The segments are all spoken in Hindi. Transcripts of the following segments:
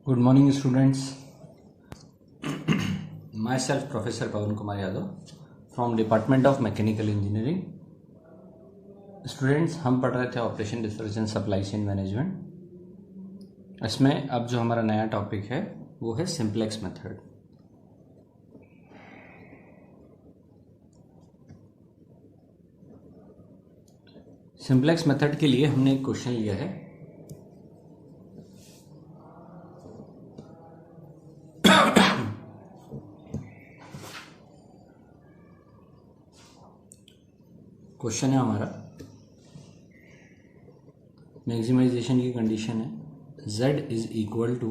Good morning, students. Myself, Professor Pawan Kumar Yadav from Department of Mechanical Engineering. Students, हम पढ़ रहे थे operation research and supply chain management. इसमें अब जो हमारा नया टॉपिक है वो है सिंप्लेक्स मेथड। सिंप्लेक्स मेथड के लिए हमने एक क्वेश्चन लिया है। क्वेश्चन है हमारा, मैक्सिमाइजेशन की कंडीशन है z is equal to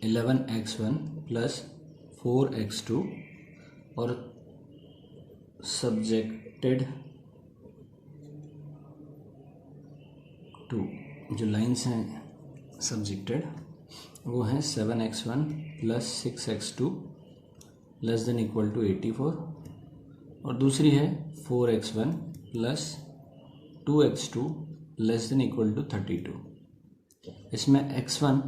11x1 plus 4x2 और सब्जेक्टेड टू जो लाइन्स हैं सब्जेक्टेड वो हैं 7x1 plus 6x2 less than equal to 84 और दूसरी है 4x1 plus 2x2 less than equal to 32। इसमें x1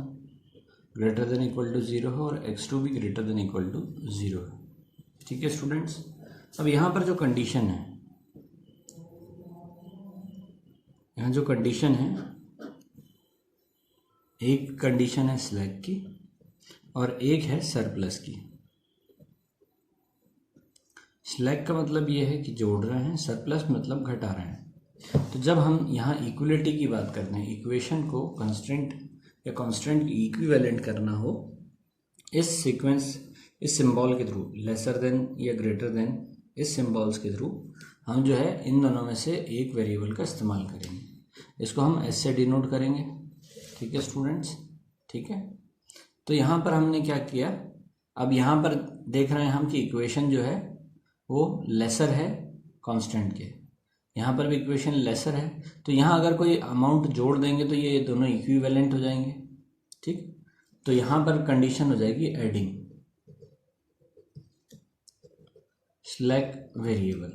greater than equal to 0 है और x2 भी ग्रेटर देन इक्वल टू 0 है। ठीक है स्टूडेंट्स, अब यहाँ पर जो कंडीशन है, यहाँ जो कंडीशन है, एक कंडीशन है स्लैक की और एक है सरप्लस की। स्लैक का मतलब ये है कि जोड़ रहे हैं, सरप्लस मतलब घटा रहे हैं। तो जब हम यहाँ इक्वलिटी की बात करते हैं, इक्वेशन को कंस्टेंट या कांस्टेंट इक्विवेलेंट करना हो, इस सीक्वेंस, इस सिंबल के थ्रू, लेसर देन या ग्रेटर देन, इस सिंबल्स के थ्रू हम जो है इन दोनों में से एक वेरिएबल का इस्तेमाल करेंगे। इसको हम एस से डिनोट करेंगे। ठीक है स्टूडेंट्स, ठीक है। तो यहाँ पर हमने क्या किया, अब यहाँ पर देख रहे हैं हम कि इक्वेशन जो है वो लेसर है कांस्टेंट के, यहाँ पर भी इक्वेशन लेसर है। तो यहाँ अगर कोई अमाउंट जोड़ देंगे तो ये दोनों इक्विवेलेंट हो जाएंगे। ठीक, तो यहाँ पर कंडीशन हो जाएगी एडिंग स्लैक वेरिएबल।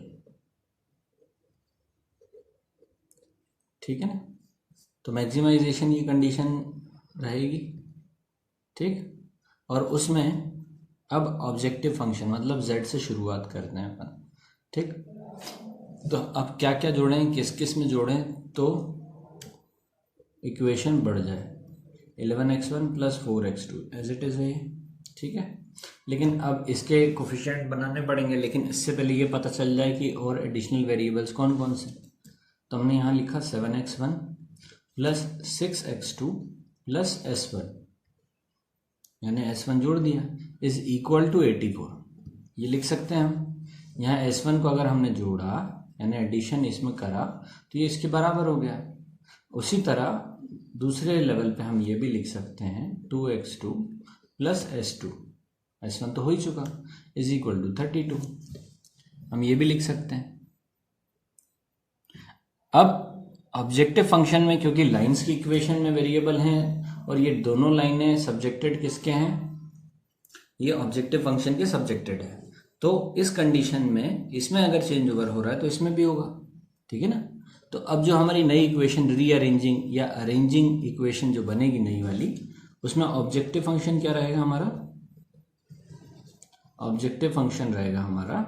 ठीक है ना, तो मैक्सिमाइजेशन की कंडीशन रहेगी। ठीक, और उसमें अब ऑब्जेक्टिव फंक्शन मतलब z से शुरुआत करते हैं अपन। ठीक, तो अब क्या क्या जोड़ें, किस किस में जोड़ें तो इक्वेशन बढ़ जाए। 11x1 plus 4x2 as it is है ये। ठीक है, लेकिन अब इसके कोफिशिएंट बनाने पड़ेंगे, लेकिन इससे पहले ये पता चल जाए कि और एडिशनल वेरिएबल्स कौन कौन से। तो हमने यहाँ लिखा 7x1 plus 6x2 plus s1, यानी s1 जोड़ दिया, इज इक्वल टू 84। ये लिख सकते हैं हम। यहाँ s1 को अगर हमने जोड़ा यानी एडिशन इसमें करा तो ये इसके बराबर हो गया। उसी तरह दूसरे लेवल पे हम ये भी लिख सकते हैं 2x2 प्लस s2, s1 तो हो ही चुका, इज इक्वल टू 32। हम ये भी लिख सकते हैं। अब ऑब्जेक्टिव फंक्शन में क्योंकि लाइंस की इक्वेशन में वेरिएबल हैं और ये दोनों लाइनें सब्जेक्टेड किसके हैं, ये ऑब्जेक्टिव फंक्शन के सब्जेक्टेड है, तो इस कंडीशन में इसमें अगर चेंज ओवर हो रहा है तो इसमें भी होगा। ठीक है ना, तो अब जो हमारी नई इक्वेशन रीअरेंजिंग या अरेंजिंग इक्वेशन जो बनेगी नई वाली, उसमें ऑब्जेक्टिव फंक्शन क्या रहेगा हमारा, ऑब्जेक्टिव फंक्शन रहेगा हमारा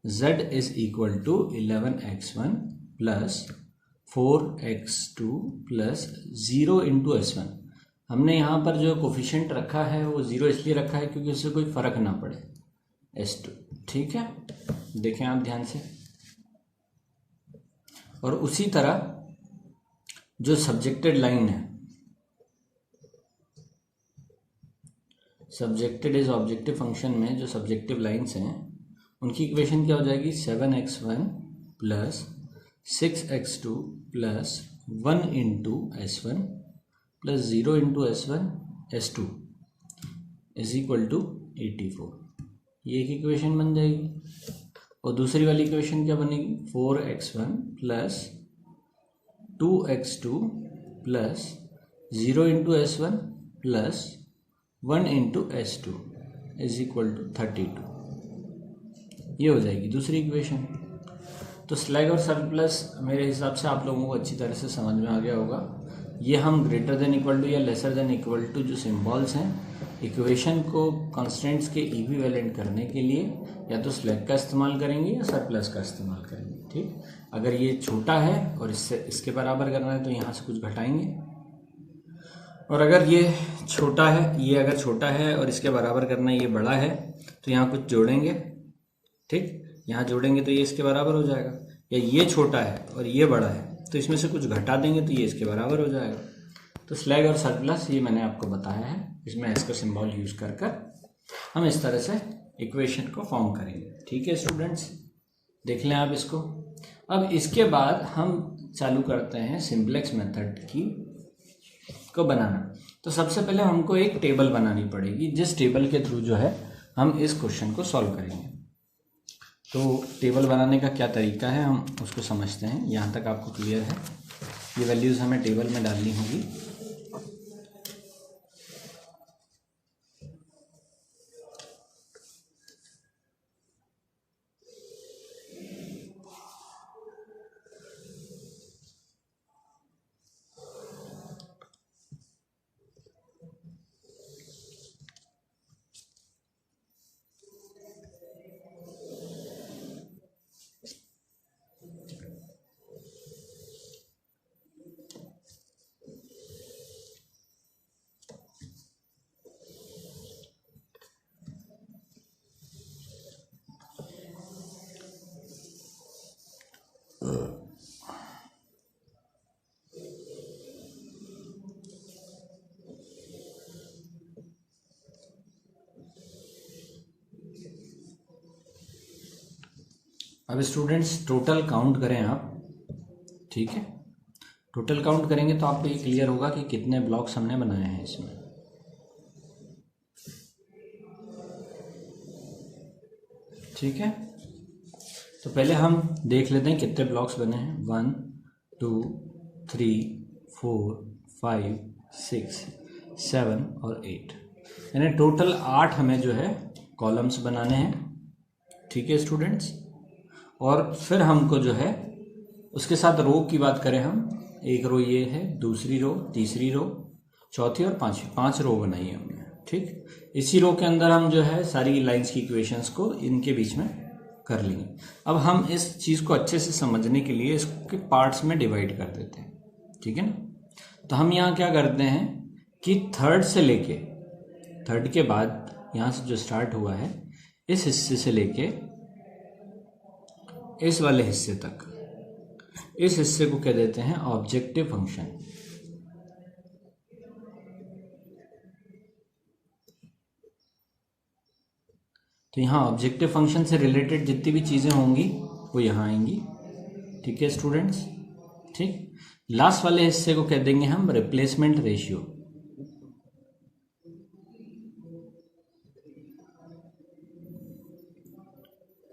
z is equal to 11x1 plus 4x2 plus 0 into s1। हमने यहाँ पर जो कोफिशिएंट रखा है वो 0 इसलिए रखा है क्योंकि उससे कोई फर्क ना पड़े, s2। ठीक है, देखें आप ध्यान से। और उसी तरह जो सब्जेक्टेड लाइन है, सब्जेक्टेड इज ऑब्जेक्टिव फंक्शन में जो सब्जेक्टिव लाइन्स हैं उनकी इक्वेशन क्या हो जाएगी, 7x1 plus 6x2 plus 1 into s1 plus 0 into s1 s2 is equal to 84। ये एक इक्वेशन बन जाएगी। और दूसरी वाली इक्वेशन क्या बनेगी, 4x1 plus 2x2 plus 0 into s1 plus 1 into s2 is equal to 32। ये हो जाएगी दूसरी इक्वेशन। तो स्लैग और सरप्लस मेरे हिसाब से आप लोगों को अच्छी तरह से समझ में आ गया होगा। ये हम ग्रेटर देन इक्वल टू या लेसर देन इक्वल टू जो सिंबल्स हैं इक्वेशन को कंस्ट्रेंट्स के इक्विवेलेंट करने के लिए या तो स्लैग का इस्तेमाल करेंगे या सरप्लस का इस्तेमाल करेंगे। ठीक, अगर ये छोटा है और इसके बराबर करना है तो यहाँ से कुछ घटाएंगे, और अगर ये छोटा है, ये अगर छोटा है और इसके बराबर करना है, ये बड़ा है, तो यहाँ कुछ जोड़ेंगे। ठीक, यहाँ जोड़ेंगे तो ये इसके बराबर हो जाएगा। या ये छोटा है और ये बड़ा है तो इसमें से कुछ घटा देंगे तो ये इसके बराबर हो जाएगा। तो स्लैग और सरप्लस ये मैंने आपको बताया है, इसमें एस का सिंबल यूज कर हम इस तरह से इक्वेशन को फॉर्म करेंगे। ठीक है स्टूडेंट्स, देख लें आप इसको। अब इसके बाद हम चालू करते हैं सिंपलेक्स मेथड को बनाना। तो सबसे पहले हमको एक टेबल बनानी पड़ेगी, जिस टेबल के थ्रू जो है हम इस क्वेश्चन को सॉल्व करेंगे। तो टेबल बनाने का क्या तरीका है हम उसको समझते हैं। यहाँ तक आपको क्लियर है? ये वैल्यूज़ हमें टेबल में डालनी होगी। अब स्टूडेंट्स टोटल काउंट करें आप। ठीक है, टोटल काउंट करेंगे तो आपको ये क्लियर होगा कि कितने ब्लॉक्स हमने बनाए हैं इसमें। ठीक है, तो पहले हम देख लेते हैं कितने ब्लॉक्स बने हैं। 1 2 3 4 5 6 7 और 8, यानी टोटल 8 हमें जो है कॉलम्स बनाने हैं। ठीक है स्टूडेंट्स, और फिर हमको जो है उसके साथ रो की बात करें हम, एक रो ये है, दूसरी रो, तीसरी रो, चौथी और पांचवी, 5 रो बनाई है हमने। ठीक, इसी रो के अंदर हम जो है सारी लाइंस की इक्वेशंस को इनके बीच में कर लेंगे। अब हम इस चीज़ को अच्छे से समझने के लिए इसके पार्ट्स में डिवाइड कर देते हैं। ठीक है ना, तो हम यहाँ क्या करते हैं कि थर्ड से लेके, थर्ड के बाद यहाँ से जो स्टार्ट हुआ है इस हिस्से से लेके इस वाले हिस्से तक, इस हिस्से को कह देते हैं ऑब्जेक्टिव फंक्शन। तो यहाँ ऑब्जेक्टिव फंक्शन से रिलेटेड जितनी भी चीज़ें होंगी वो यहाँ आएंगी। ठीक है स्टूडेंट्स, ठीक, लास्ट वाले हिस्से को कह देंगे हम रिप्लेसमेंट रेशियो।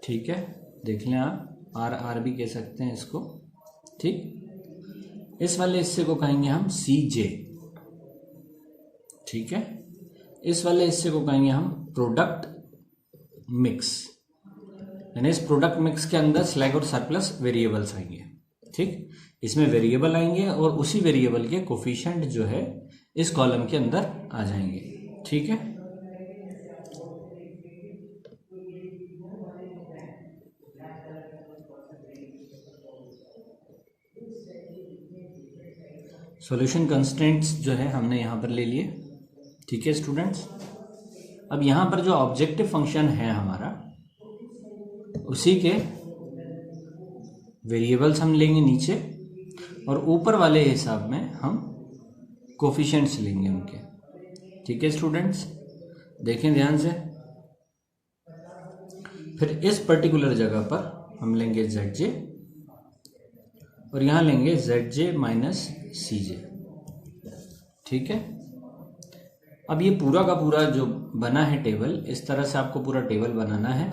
ठीक है, देख लें आप, आर भी कह सकते हैं इसको। ठीक, इस वाले हिस्से को कहेंगे हम सी जे। ठीक है, इस वाले हिस्से को कहेंगे हम प्रोडक्ट मिक्स, यानी इस प्रोडक्ट मिक्स के अंदर स्लैग और सरप्लस वेरिएबल्स आएंगे। ठीक, इसमें वेरिएबल आएंगे और उसी वेरिएबल के कोफिशिएंट जो है इस कॉलम के अंदर आ जाएंगे। ठीक है, सॉल्यूशन कंस्ट्रेंट्स जो है हमने यहाँ पर ले लिए। ठीक है स्टूडेंट्स, अब यहाँ पर जो ऑब्जेक्टिव फंक्शन है हमारा, उसी के वेरिएबल्स हम लेंगे नीचे, और ऊपर वाले हिसाब में हम कोफिशिएंट्स लेंगे उनके। ठीक है स्टूडेंट्स, देखें ध्यान से। फिर इस पर्टिकुलर जगह पर हम लेंगे ZJ और यहाँ लेंगे ZJ माइनस CJ। ठीक है, अब ये पूरा का पूरा जो बना है टेबल, इस तरह से आपको पूरा टेबल बनाना है।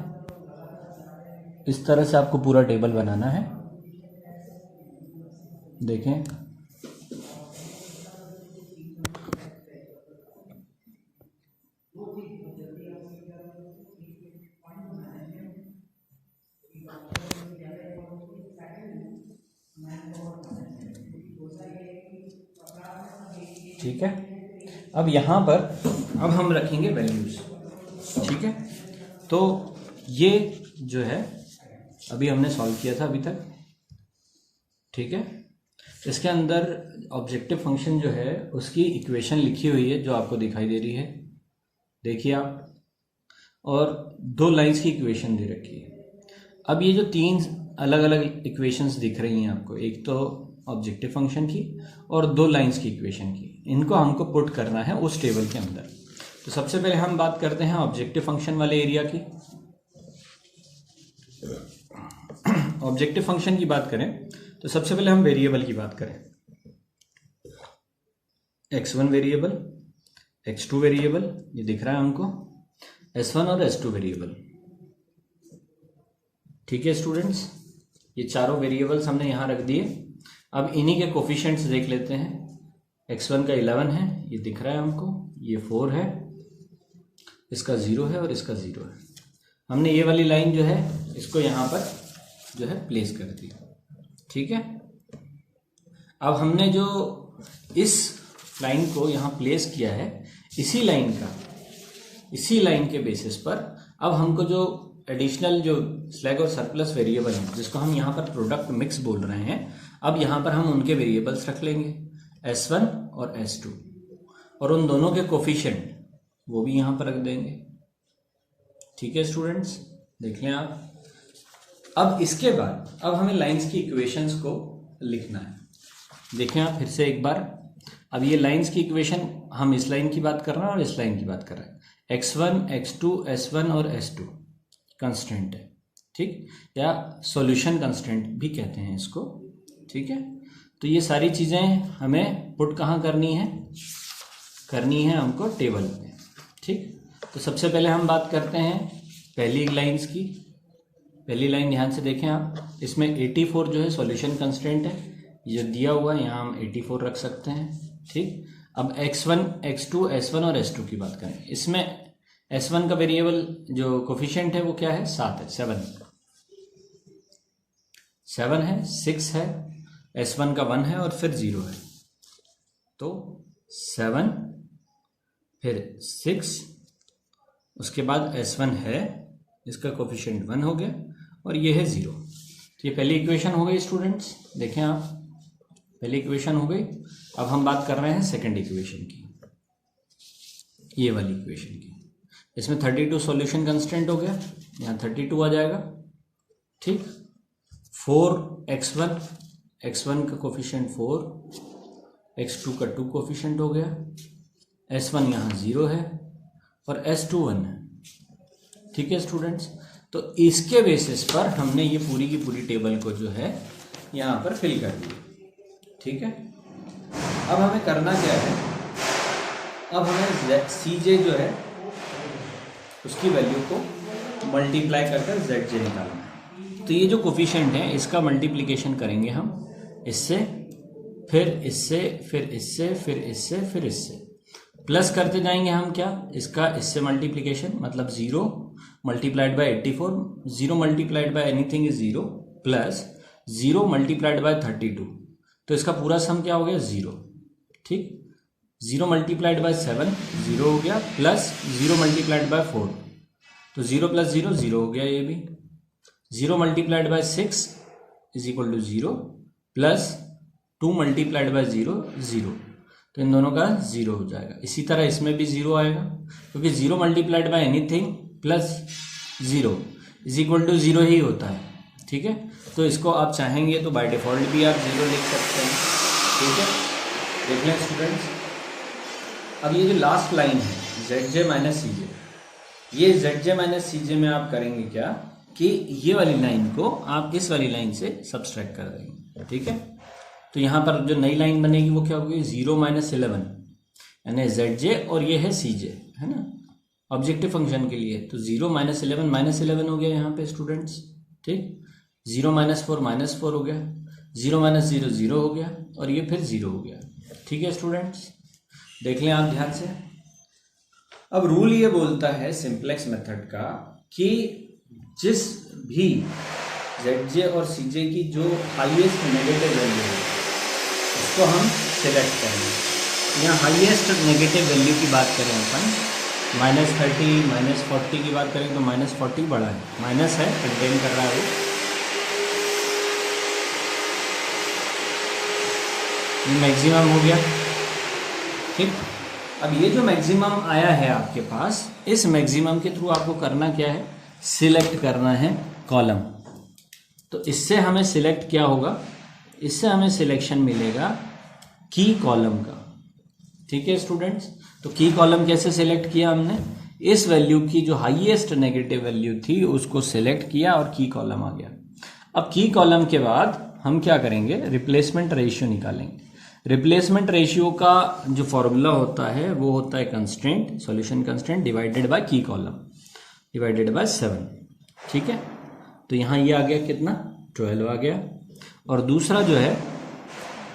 इस तरह से आपको पूरा टेबल बनाना है। देखें, ठीक है। अब यहाँ पर अब हम रखेंगे वैल्यूज, ठीक है। तो ये जो है अभी हमने सॉल्व किया था अभी तक, ठीक है। इसके अंदर ऑब्जेक्टिव फंक्शन जो है उसकी इक्वेशन लिखी हुई है जो आपको दिखाई दे रही है, देखिए आप, और 2 लाइंस की इक्वेशन दे रखी है। अब ये जो 3 अलग अलग इक्वेशंस दिख रही हैं आपको, एक तो ऑब्जेक्टिव फंक्शन की और 2 लाइंस की इक्वेशन की, इनको हमको पुट करना है उस टेबल के अंदर। तो सबसे पहले हम बात करते हैं ऑब्जेक्टिव फंक्शन वाले एरिया की। ऑब्जेक्टिव फंक्शन की बात करें तो सबसे पहले हम वेरिएबल की बात करें। x1 वेरिएबल, x2 वेरिएबल, ये दिख रहा है हमको, s1 और s2 वेरिएबल, ठीक है स्टूडेंट्स। ये चारों वेरिएबल्स हमने यहां रख दिए। अब इन्हीं के कोफिशिएंट्स देख लेते हैं। x1 का 11 है, ये दिख रहा है हमको, ये 4 है, इसका 0 है और इसका 0 है। हमने ये वाली लाइन जो है इसको यहाँ पर जो है प्लेस कर दी, ठीक है। अब हमने जो इस लाइन को यहाँ प्लेस किया है, इसी लाइन के बेसिस पर अब हमको जो एडिशनल जो स्लैग और सरप्लस वेरिएबल हैं, जिसको हम यहाँ पर प्रोडक्ट मिक्स बोल रहे हैं, अब यहाँ पर हम उनके वेरिएबल्स रख लेंगे, s1 और s2, और उन दोनों के कोफिशिएंट वो भी यहाँ पर रख देंगे, ठीक है स्टूडेंट्स, देख लें आप। अब इसके बाद अब हमें लाइंस की इक्वेशंस को लिखना है। देखें आप फिर से एक बार, अब ये लाइंस की इक्वेशन हम इस लाइन की बात कर रहे हैं और इस लाइन की बात कर रहे हैं। x1, x2, s1 और s2 कंस्टेंट है, ठीक, या सॉल्यूशन कंस्टेंट भी कहते हैं इसको, ठीक है। तो ये सारी चीज़ें हमें पुट कहाँ करनी है हमको टेबल में, ठीक। तो सबसे पहले हम बात करते हैं पहली लाइंस की। पहली लाइन ध्यान से देखें आप, इसमें 84 जो है सॉल्यूशन कंस्टेंट है, ये दिया हुआ है, यहाँ हम 84 रख सकते हैं, ठीक। अब x1, x2, s1 और s2 की बात करें, इसमें s1 का वेरिएबल जो कोफिशिएंट है वो क्या है, 7 है, 7 है, 6 है, s1 का 1 है और फिर 0 है, तो 7 फिर 6, उसके बाद s1 है, इसका कोफिशिएंट 1 हो गया और ये है 0। तो ये पहली इक्वेशन हो गई स्टूडेंट्स, देखें आप, पहली इक्वेशन हो गई। अब हम बात कर रहे हैं सेकंड इक्वेशन की, ये वाली इक्वेशन की। इसमें 32 सॉल्यूशन कंस्टेंट हो गया, यहाँ 32 आ जाएगा, ठीक। 4x1, x1 का कोफिशिएंट 4, x2 का 2 कोफिशिएंट हो गया, s1 यहाँ 0 है और s2 1 है, ठीक है स्टूडेंट्स। तो इसके बेसिस पर हमने ये पूरी की पूरी टेबल को जो है यहाँ पर फिल कर दी, ठीक है। अब हमें करना क्या है, अब हमें CJ जो है उसकी वैल्यू को मल्टीप्लाई कर ZJ निकालना है। तो ये जो कोफिशिएंट है इसका मल्टीप्लिकेशन करेंगे हम इससे, फिर इससे, फिर इससे, फिर इससे, फिर इससे, प्लस करते जाएंगे हम क्या, इसका इससे मल्टीप्लिकेशन, मतलब 0 multiplied bye 84, 0 multiplied by anything is 0, plus 0 multiplied bye 32, तो इसका पूरा सम क्या हो गया, 0, ठीक। 0 मल्टीप्लाइड बाय 7 0 हो गया, प्लस 0 मल्टीप्लाइड बाय 4, तो 0 प्लस 0 0 हो गया ये भी। 0 multiplied by 6 is equal to 0, plus 2 multiplied by 0 0, तो इन दोनों का 0 हो जाएगा। इसी तरह इसमें भी 0 आएगा, क्योंकि 0 multiplied by anything plus 0 is equal to 0 ही होता है, ठीक है। तो इसको आप चाहेंगे तो बाय डिफॉल्ट भी आप 0 लिख सकते हैं, ठीक है। देख लें स्टूडेंट्स, अब ये जो लास्ट लाइन है ZJ माइनस CJ, ये ZJ माइनस CJ में आप करेंगे क्या कि ये वाली लाइन को आप इस वाली लाइन से सब्सट्रैक्ट कर देंगे, ठीक है। तो यहाँ पर जो नई लाइन बनेगी वो क्या होगी, 0 माइनस 11, यानी ZJ और ये है CJ, है ना, ऑब्जेक्टिव फंक्शन के लिए। तो 0 माइनस 11 हो गया यहाँ पे स्टूडेंट्स, ठीक। 0 माइनस 4 हो गया, 0 माइनस 0 0 हो गया और ये फिर 0 हो गया, ठीक है स्टूडेंट्स, देख लें आप ध्यान से। अब रूल ये बोलता है सिंपलेक्स मेथड का कि जिस भी ZJ और CJ की जो हाईएस्ट नेगेटिव वैल्यू है उसको हम सिलेक्ट करेंगे, यहाँ हाईएस्ट नेगेटिव वैल्यू की बात करें अपन, -30 -40 की बात करें तो -40 बड़ा है, माइनस है, कंटेन कर रहा है वो। ये मैक्सिमम हो गया, ठीक। अब ये जो मैक्सिमम आया है आपके पास, इस मैक्सिमम के थ्रू आपको करना क्या है, सिलेक्ट करना है कॉलम। तो इससे हमें सिलेक्ट क्या होगा, इससे हमें सिलेक्शन मिलेगा की कॉलम का, ठीक है स्टूडेंट्स। तो की कॉलम कैसे सिलेक्ट किया हमने, इस वैल्यू की जो हाईएस्ट नेगेटिव वैल्यू थी उसको सिलेक्ट किया और की कॉलम आ गया। अब की कॉलम के बाद हम क्या करेंगे, रिप्लेसमेंट रेशियो निकालेंगे। रिप्लेसमेंट रेशियो का जो फॉर्मूला होता है वो होता है constraint, solution constraint divided by की कॉलम डिवाइडेड बाय 7, ठीक है। तो यहाँ ये आ गया कितना, 12 आ गया, और दूसरा जो है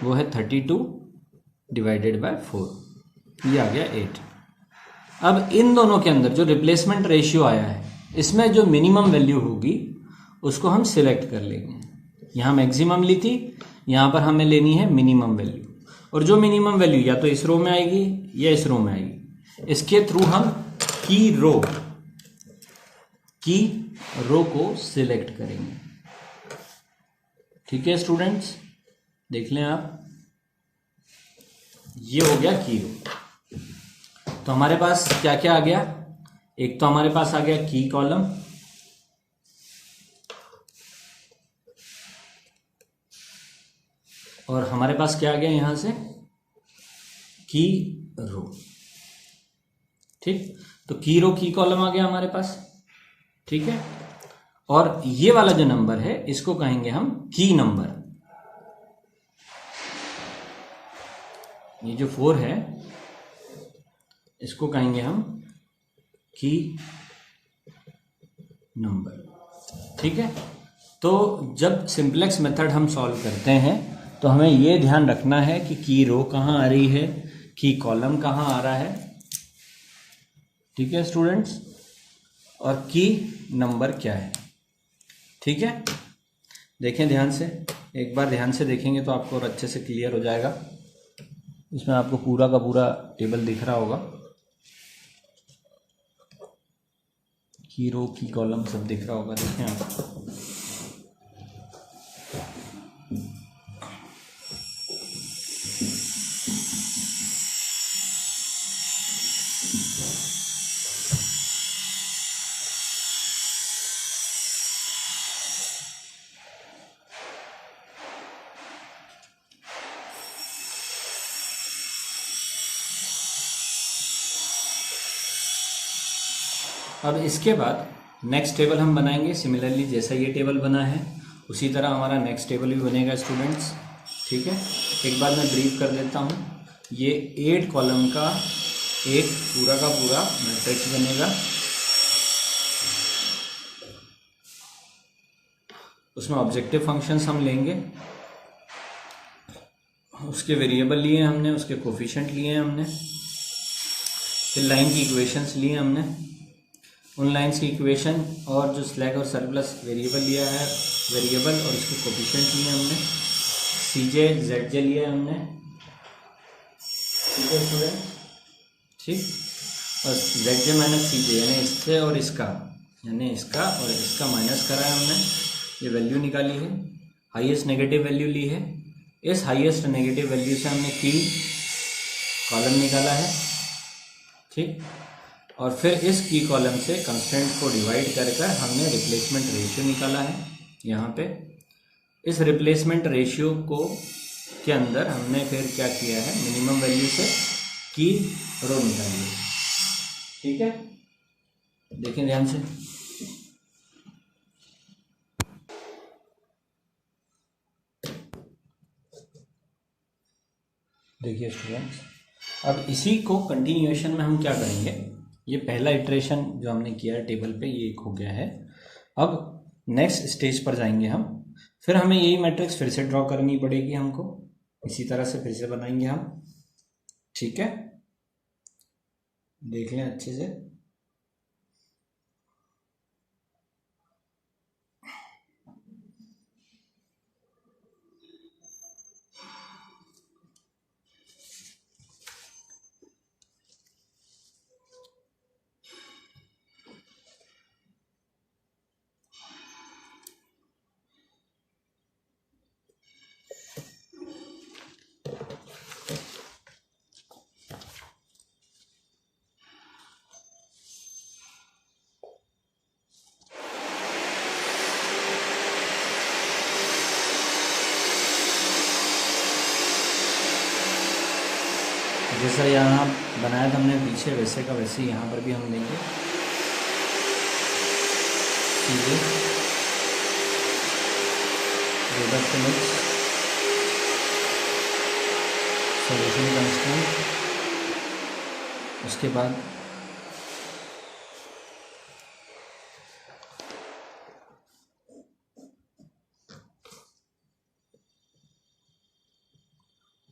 वो है 32 डिवाइडेड बाय 4, ये आ गया 8। अब इन दोनों के अंदर जो रिप्लेसमेंट रेशियो आया है, इसमें जो मिनिमम वैल्यू होगी उसको हम सिलेक्ट कर लेंगे। यहाँ मैक्सिमम ली थी, यहाँ पर हमें लेनी है मिनिमम वैल्यू, और जो मिनिमम वैल्यू या तो इस रो में आएगी या इस रो में आएगी, इसके थ्रू हम की रो को सिलेक्ट करेंगे, ठीक है स्टूडेंट्स। देख लें आप, ये हो गया की रो। तो हमारे पास क्या क्या आ गया, एक तो हमारे पास आ गया की कॉलम, और हमारे पास क्या आ गया यहां से, की रो, ठीक। तो की रो की कॉलम आ गया हमारे पास, ठीक है। और ये वाला जो नंबर है इसको कहेंगे हम की नंबर, ये जो 4 है इसको कहेंगे हम की नंबर, ठीक है। तो जब सिंपलेक्स मेथड हम सॉल्व करते हैं तो हमें ये ध्यान रखना है कि की रो कहाँ आ रही है, की कॉलम कहाँ आ रहा है, ठीक है स्टूडेंट्स, और की नंबर क्या है, ठीक है। देखें ध्यान से, एक बार ध्यान से देखेंगे तो आपको और अच्छे से क्लियर हो जाएगा। इसमें आपको पूरा का पूरा टेबल दिख रहा होगा, की रो की कॉलम सब दिख रहा होगा, देखें आप। अब इसके बाद नेक्स्ट टेबल हम बनाएंगे, सिमिलरली जैसा ये टेबल बना है उसी तरह हमारा नेक्स्ट टेबल भी बनेगा स्टूडेंट्स, ठीक है। एक बार मैं ब्रीफ कर देता हूँ, ये 8 कॉलम का एक पूरा का पूरा मैट्रिक्स बनेगा, उसमें ऑब्जेक्टिव फंक्शंस हम लेंगे, उसके वेरिएबल लिए हमने, उसके कोफिशिएंट लिए हमने, फिर लाइन की इक्वेशंस लिए हमने, उन लाइंस की इक्वेशन और जो स्लैग और सरप्लस वेरिएबल लिया है वेरिएबल और इसके कोफिशिएंट लिए हमने, सीजे जेडजे लिए हमने, ठीक है स्टूडेंट, ठीक। और जेडजे माइनस सीजे यानी इससे और इसका, यानी इसका और इसका माइनस करा है हमने, ये वैल्यू निकाली है, हाईएस्ट नेगेटिव वैल्यू ली है, इस हाईएस्ट नेगेटिव वैल्यू से हमने की कॉलम निकाला है, ठीक। और फिर इस की कॉलम से कंस्टेंट को डिवाइड कर हमने रिप्लेसमेंट रेशियो निकाला है यहाँ पे। इस रिप्लेसमेंट रेशियो को के अंदर हमने फिर क्या किया है, मिनिमम वैल्यू से की रो निकाली है, ठीक है। देखें ध्यान से, देखिए स्टूडेंट्स, अब इसी को कंटिन्यूएशन में हम क्या करेंगे, ये पहला इटरेशन जो हमने किया है टेबल पे ये एक हो गया है। अब नेक्स्ट स्टेज पर जाएंगे हम, फिर हमें यही मैट्रिक्स फिर से ड्रॉ करनी पड़ेगी हमको, इसी तरह से फिर से बनाएंगे हम, ठीक है। देख लें अच्छे से, जैसा यहाँ बनाया था हमने पीछे, वैसे का वैसे ही यहाँ पर भी हम देंगे सीधे प्रोडक्ट मिक्स सॉल्यूशन कांस्टेंट, उसके बाद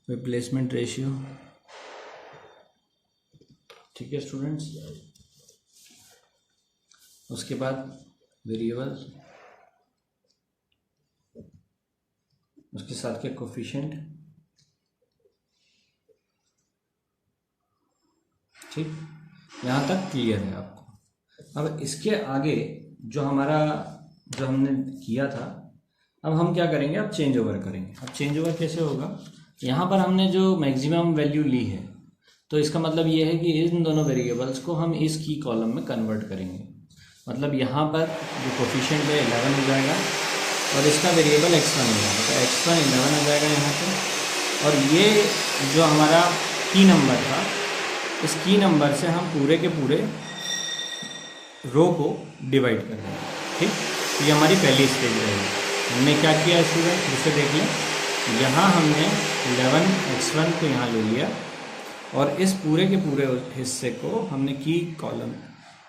रिप्लेसमेंट रेशियो। ठीक है स्टूडेंट्स, उसके बाद वेरिएबल, उसके साथ के कोफिशिएंट। ठीक, यहाँ तक क्लियर है आपको। अब इसके आगे जो हमने किया था, अब हम क्या करेंगे, अब चेंज ओवर करेंगे। अब चेंज ओवर कैसे होगा, यहाँ पर हमने जो मैक्सिमम वैल्यू ली है, तो इसका मतलब ये है कि इन दोनों वेरिएबल्स को हम इस की कॉलम में कन्वर्ट करेंगे। मतलब यहाँ पर जो कोफिशिएंट है 11 हो जाएगा और इसका वेरिएबल x1 हो जाएगा, तो x1 11 हो जाएगा यहाँ पे। और ये जो हमारा की नंबर था, इस की नंबर से हम पूरे के पूरे रो को डिवाइड कर देंगे। ठीक, तो ये हमारी पहली स्टेज रहेगी। हमने क्या किया स्टूडेंट, फिर से देख लें, यहाँ हमने 11 x1 को यहाँ ले लिया और इस पूरे के पूरे हिस्से को हमने की कॉलम,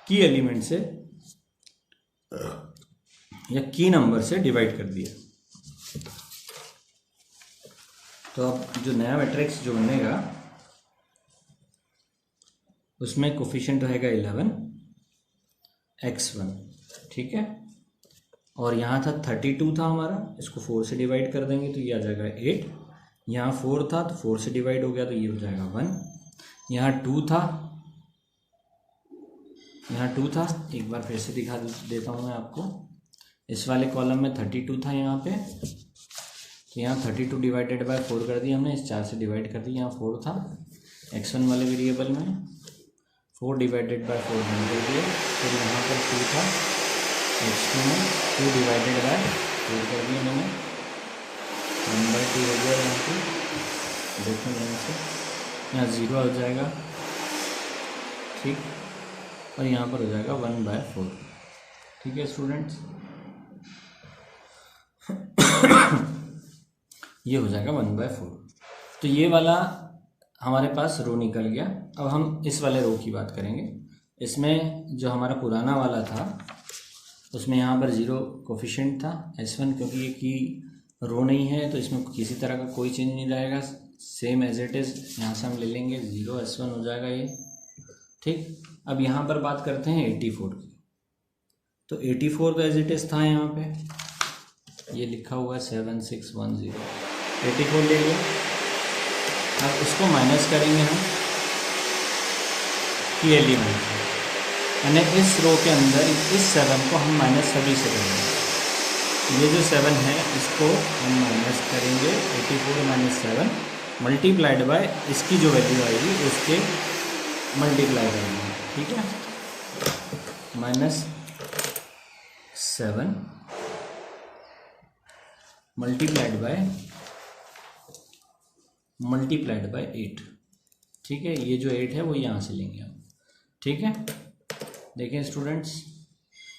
की एलिमेंट से या की नंबर से डिवाइड कर दिया। तो अब जो नया मैट्रिक्स जो बनेगा उसमें कोफिशिएंट रहेगा 11 x1। ठीक है, और यहाँ था 32 था हमारा, इसको 4 से डिवाइड कर देंगे तो ये आ जाएगा 8। यहाँ 4 था तो 4 से डिवाइड हो गया तो ये हो जाएगा 1। यहाँ 2 था, एक बार फिर से दिखा देता हूँ मैं आपको। इस वाले कॉलम में 32 था यहाँ पे, तो यहाँ 32 डिवाइडेड बाय 4 कर दिया हमने, इस 4 से डिवाइड कर दिया। यहाँ 4 था x1 वाले वेरिएबल में, 4 डिवाइडेड बाय 4 बन कर दिया। फिर यहाँ पर 2 था x2 में, 2 डिवाइडेड बाय 4 कर दिया मैंने, 1/2 हो गया। यहाँ पे देखो यहाँ से, यहाँ 0 हो जाएगा। ठीक, और यहाँ पर हो जाएगा 1/4। ठीक है स्टूडेंट्स, ये हो जाएगा 1/4। तो ये वाला हमारे पास रो निकल गया। अब हम इस वाले रो की बात करेंगे। इसमें जो हमारा पुराना वाला था उसमें यहाँ पर 0 कोफिशिएंट था s1, क्योंकि ये की रो नहीं है तो इसमें किसी तरह का कोई चेंज नहीं रहेगा, सेम एज इट इज़ यहाँ से हम ले लेंगे, 0 s1 हो जाएगा ये। ठीक, अब यहाँ पर बात करते हैं 84 की। तो 84 तो एज इट इज़ था, यहाँ पे ये लिखा हुआ है 7610, 84 ले लिया। अब इसको माइनस करेंगे हम की एलिमेंट से, यानी इस रो के अंदर इस 7 को हम माइनस सभी से करेंगे। ये जो 7 है इसको हम माइनस करेंगे, 84 माइनस 7 मल्टीप्लाइड बाय इसकी जो वैल्यू आएगी उसके मल्टीप्लाई करेंगे। ठीक है, -7 मल्टीप्लाइड बाय 8। ठीक है, ये जो 8 है वो यहाँ से लेंगे हम। ठीक है, देखें स्टूडेंट्स,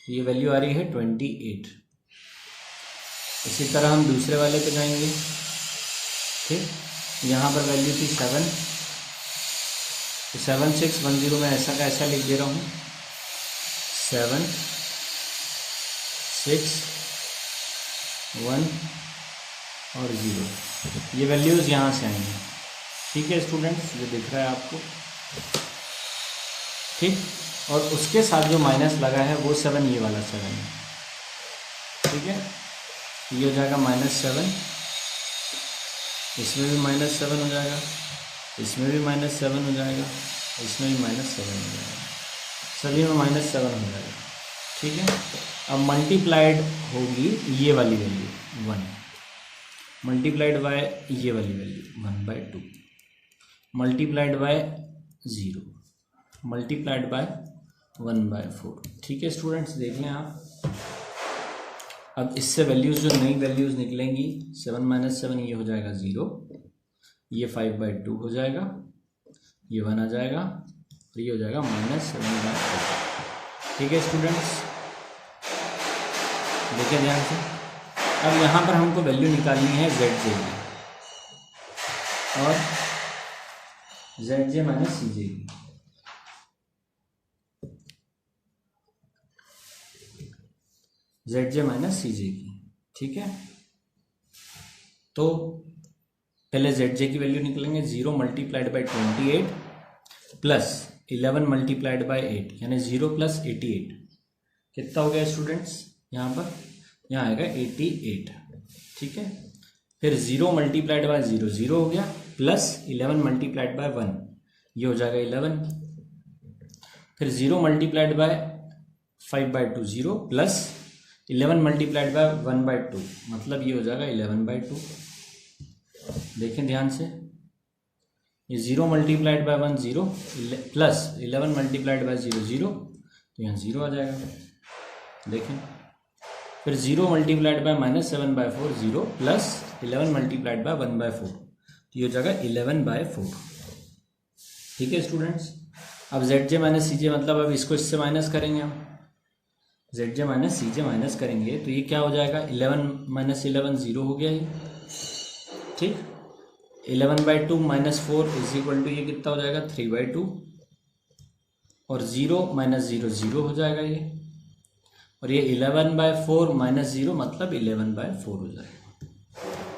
ये वैल्यू आ रही है 28। इसी तरह हम दूसरे वाले पे जाएंगे। ठीक, यहाँ पर वैल्यू थी 7, 7610 में ऐसा का ऐसा लिख दे रहा हूँ, 7 6 1 और 0, ये वैल्यूज़ यहाँ से आएंगी। ठीक है स्टूडेंट्स, ये दिख रहा है आपको। ठीक, और उसके साथ जो माइनस लगा है वो 7, ये वाला 7 है। ठीक है, ये हो जाएगा -7, इसमें भी -7 हो जाएगा, इसमें भी -7 हो जाएगा, इसमें भी -7 हो जाएगा, सभी में -7 हो जाएगा। ठीक है, अब मल्टीप्लाइड होगी ये वाली वैल्यू 1, मल्टीप्लाइड बाय ये वाली value 1/2, multiplied by 0, multiplied bye 1/4। ठीक है स्टूडेंट्स, देख लें आप। अब इससे वैल्यूज़ जो नई वैल्यूज़ निकलेंगी, 7 - 7 ये हो जाएगा 0, ये 5/2 हो जाएगा। ये 1 आ जाएगा और ये हो जाएगा -7/4। ठीक है स्टूडेंट्स, देखिए ध्यान से। अब यहाँ पर हमको वैल्यू निकालनी है ZJ की और ZJ माइनस CJ की। ZJ माइनस CJ की, ठीक है। तो पहले ZJ की वैल्यू निकलेंगे, 0 multiplied by 28 plus 11 multiplied by 8 यानी 0 प्लस 88 कितना हो गया स्टूडेंट्स? यहाँ पर यहाँ आएगा 88, ठीक है। फिर 0 मल्टीप्लाइड बाय 0 0 हो गया, प्लस 11 मल्टीप्लाइड बाय 1 ये हो जाएगा 11। फिर 0 multiplied bye 5/2 0 plus 11 multiplied by 1/2 मतलब ये हो जाएगा 11/2। देखें ध्यान से, ये 0 multiplied bye 1 0 plus 11 multiplied by 0 0 तो यहाँ 0 आ जाएगा। देखें, फिर 0 multiplied bye -7/4 0 plus 11 multiplied by 1/4 तो ये हो जाएगा 11/4। ठीक है स्टूडेंट्स। अब ZJ माइनस CJ मतलब अब इसको इससे माइनस करेंगे हम, ZJ माइनस CJ माइनस करेंगे तो ये क्या हो जाएगा? 11 माइनस 11 0 हो गया ये, ठीक। 11/2 -4 इज इक्वल टू ये कितना हो जाएगा? 3/2 और 0 माइनस 0 0 हो जाएगा ये, और ये 11/4 माइनस 0 मतलब 11/4 हो जाएगा।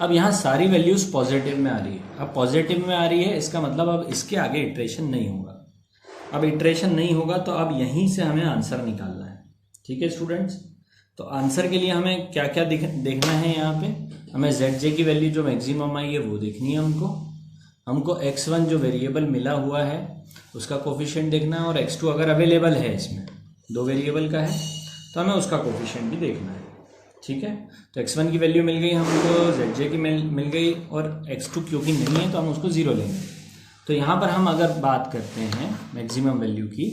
अब यहाँ सारी वैल्यूज पॉजिटिव में आ रही है। अब पॉजिटिव में आ रही है इसका मतलब अब इसके आगे इटरेशन नहीं होगा। अब इटरेशन नहीं होगा तो अब यहीं से हमें आंसर निकालना है। ठीक है स्टूडेंट्स। तो आंसर के लिए हमें क्या क्या देखना है? यहाँ पे हमें ZJ की वैल्यू जो मैक्सिमम आई है वो देखनी है हमको x1 जो वेरिएबल मिला हुआ है उसका कोफिशिएंट देखना है, और x2 अगर अवेलेबल है, इसमें 2 वेरिएबल का है तो हमें उसका कोफिशिएंट भी देखना है। ठीक है, तो x1 की वैल्यू मिल गई हमको, ZJ की मिल गई, और x2 क्योंकि नहीं है तो हम उसको 0 लेंगे। तो यहाँ पर हम अगर बात करते हैं मैक्सिमम वैल्यू की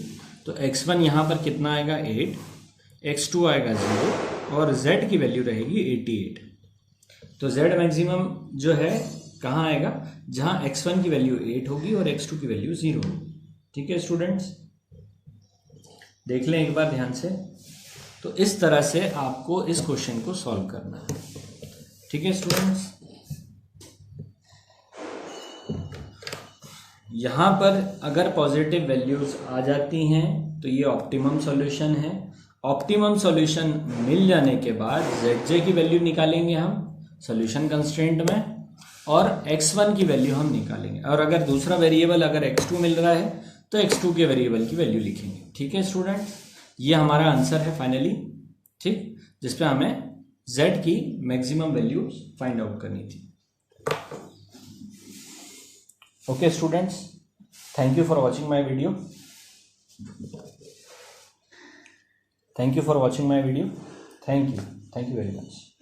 तो x1 यहाँ पर कितना आएगा? 8, x2 आएगा 0 और z की वैल्यू रहेगी 88। तो z मैक्सिमम जो है कहाँ आएगा? जहाँ x1 की वैल्यू 8 होगी और x2 की वैल्यू 0 होगी। ठीक है स्टूडेंट्स, देख लें एक बार ध्यान से। तो इस तरह से आपको इस क्वेश्चन को सॉल्व करना है। ठीक है स्टूडेंट्स, यहाँ पर अगर पॉजिटिव वैल्यूज आ जाती हैं तो ये ऑप्टिमम सॉल्यूशन है। ऑप्टिमम सॉल्यूशन मिल जाने के बाद ZJ की वैल्यू निकालेंगे हम सॉल्यूशन कंस्ट्रेंट में, और x1 की वैल्यू हम निकालेंगे, और अगर दूसरा वेरिएबल अगर x2 मिल रहा है तो x2 के वेरिएबल की वैल्यू लिखेंगे। ठीक है स्टूडेंट्स, ये हमारा आंसर है फाइनली, ठीक, जिसपे हमें z की मैक्सिमम वैल्यू फाइंड आउट करनी थी। Okay students, thank you for watching my video. Thank you very much.